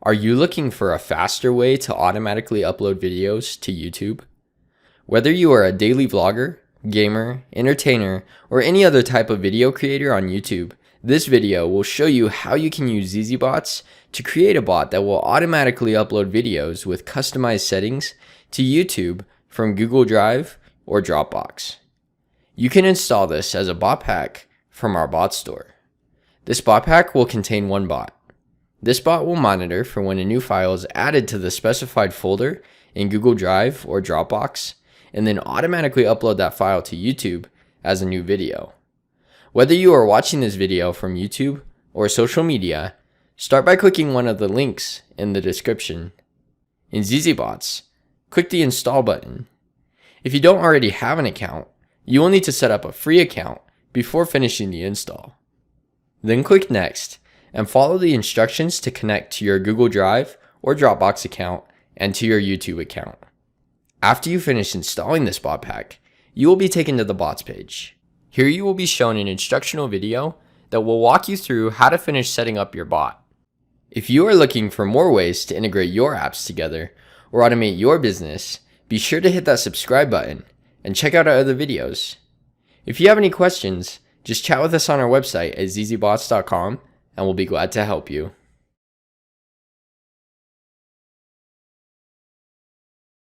Are you looking for a faster way to automatically upload videos to YouTube? Whether you are a daily vlogger, gamer, entertainer, or any other type of video creator on YouTube, this video will show you how you can use EasyBots to create a bot that will automatically upload videos with customized settings to YouTube from Google Drive or Dropbox. You can install this as a bot pack from our bot store. This bot pack will contain one bot. This bot will monitor for when a new file is added to the specified folder in Google Drive or Dropbox, and then automatically upload that file to YouTube as a new video. Whether you are watching this video from YouTube or social media, start by clicking one of the links in the description. In EasyBots, click the install button. If you don't already have an account, you will need to set up a free account before finishing the install. Then click next and follow the instructions to connect to your Google Drive or Dropbox account and to your YouTube account. After you finish installing this bot pack, you will be taken to the bots page. Here you will be shown an instructional video that will walk you through how to finish setting up your bot. If you are looking for more ways to integrate your apps together or automate your business, be sure to hit that subscribe button and check out our other videos. If you have any questions, just chat with us on our website at easybots.com and we'll be glad to help you.